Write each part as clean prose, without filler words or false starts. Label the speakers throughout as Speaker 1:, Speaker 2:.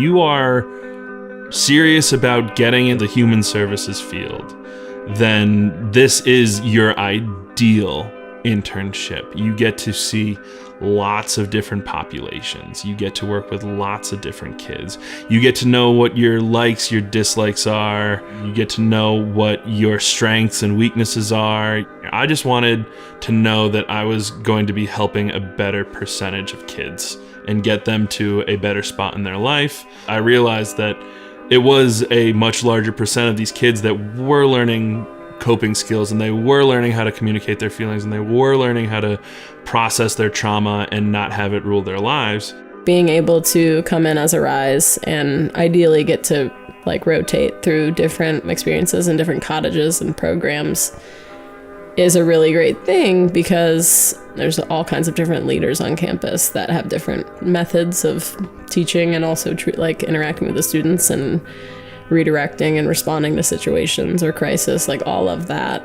Speaker 1: you are serious about getting in the human services field, then this is your ideal internship. You get to see lots of different populations. You get to work with lots of different kids. You get to know what your likes, your dislikes are. You get to know what your strengths and weaknesses are. I just wanted to know that I was going to be helping a better percentage of kids and get them to a better spot in their life. I realized that it was a much larger percent of these kids that were learning coping skills, and they were learning how to communicate their feelings, and they were learning how to process their trauma and not have it rule their lives.
Speaker 2: Being able to come in as a Rise and ideally get to rotate through different experiences and different cottages and programs is a really great thing, because there's all kinds of different leaders on campus that have different methods of teaching and also interacting with the students and redirecting and responding to situations or crisis. All of that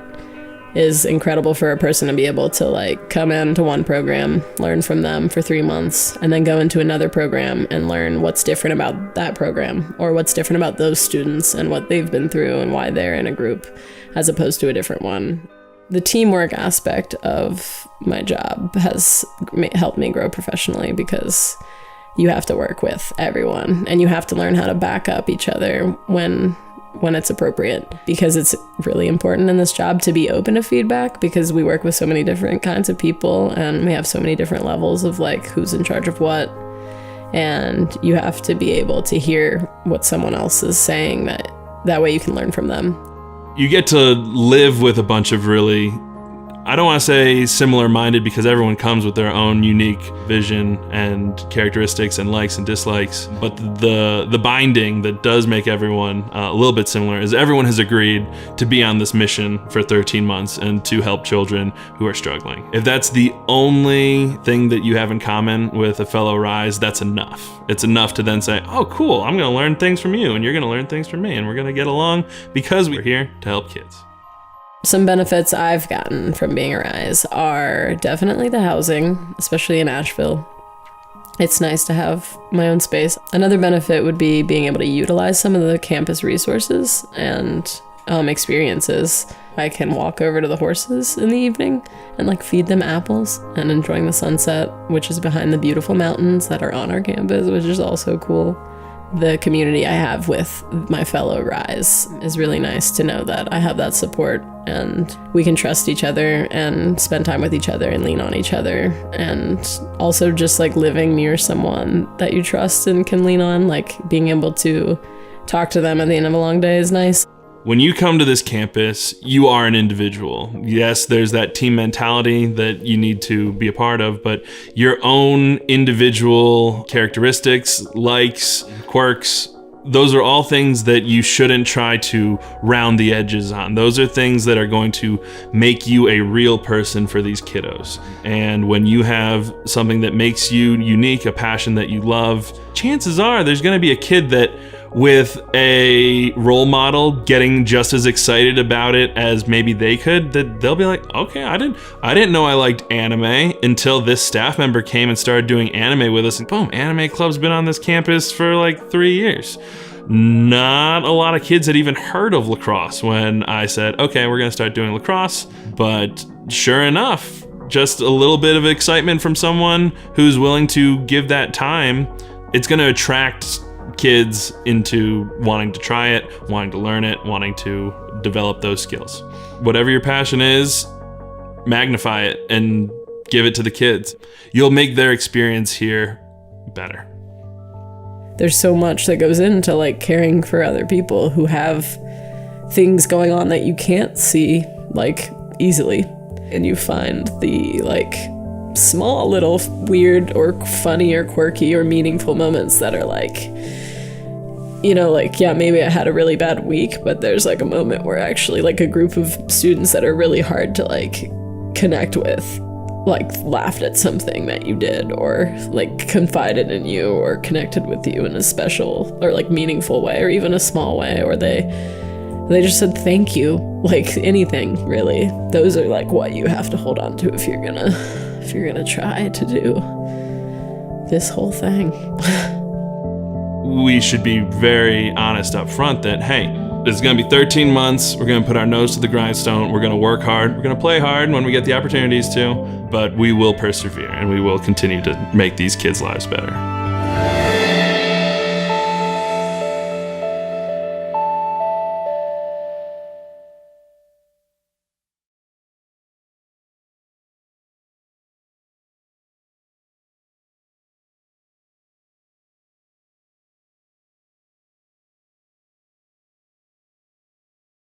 Speaker 2: is incredible for a person to be able to come into one program, learn from them for 3 months, and then go into another program and learn what's different about that program, or what's different about those students and what they've been through and why they're in a group as opposed to a different one. The teamwork aspect of my job has helped me grow professionally, because you have to work with everyone and you have to learn how to back up each other when it's appropriate, because it's really important in this job to be open to feedback, because we work with so many different kinds of people and we have so many different levels of who's in charge of what, and you have to be able to hear what someone else is saying, that way you can learn from them.
Speaker 1: You get to live with a bunch of really, I don't want to say similar-minded, because everyone comes with their own unique vision and characteristics and likes and dislikes. But the binding that does make everyone a little bit similar is everyone has agreed to be on this mission for 13 months and to help children who are struggling. If that's the only thing that you have in common with a fellow Rise, that's enough. It's enough to then say, oh, cool, I'm going to learn things from you and you're going to learn things from me, and we're going to get along because we're here to help kids.
Speaker 2: Some benefits I've gotten from being a Rise are definitely the housing, especially in Asheville. It's nice to have my own space. Another benefit would be being able to utilize some of the campus resources and experiences. I can walk over to the horses in the evening and feed them apples and enjoying the sunset, which is behind the beautiful mountains that are on our campus, which is also cool. The community I have with my fellow Rise is really nice to know that I have that support and we can trust each other and spend time with each other and lean on each other. And also just living near someone that you trust and can lean on, being able to talk to them at the end of a long day is nice.
Speaker 1: When you come to this campus, you are an individual. Yes, there's that team mentality that you need to be a part of, but your own individual characteristics, likes, quirks, those are all things that you shouldn't try to round the edges on. Those are things that are going to make you a real person for these kiddos. And when you have something that makes you unique, a passion that you love, chances are there's going to be a kid that with a role model getting just as excited about it as maybe they could, that they'll be like, okay, I didn't know I liked anime until this staff member came and started doing anime with us, and boom, anime club's been on this campus for 3 years. Not a lot of kids had even heard of lacrosse when I said, okay, we're gonna start doing lacrosse. But sure enough, just a little bit of excitement from someone who's willing to give that time, it's gonna attract kids into wanting to try it, wanting to learn it, wanting to develop those skills. Whatever your passion is, magnify it and give it to the kids. You'll make their experience here better.
Speaker 2: There's so much that goes into caring for other people who have things going on that you can't see easily. And you find the small little weird or funny or quirky or meaningful moments that are yeah, maybe I had a really bad week, but there's a moment where actually a group of students that are really hard to connect with laughed at something that you did, or confided in you, or connected with you in a special or meaningful way, or even a small way, or they just said thank you. Anything really. Those are what you have to hold on to if you're gonna try to do this whole thing.
Speaker 1: we should be very honest up front that, hey, this is going to be 13 months. We're going to put our nose to the grindstone. We're going to work hard. We're going to play hard when we get the opportunities to, but we will persevere and we will continue to make these kids' lives better.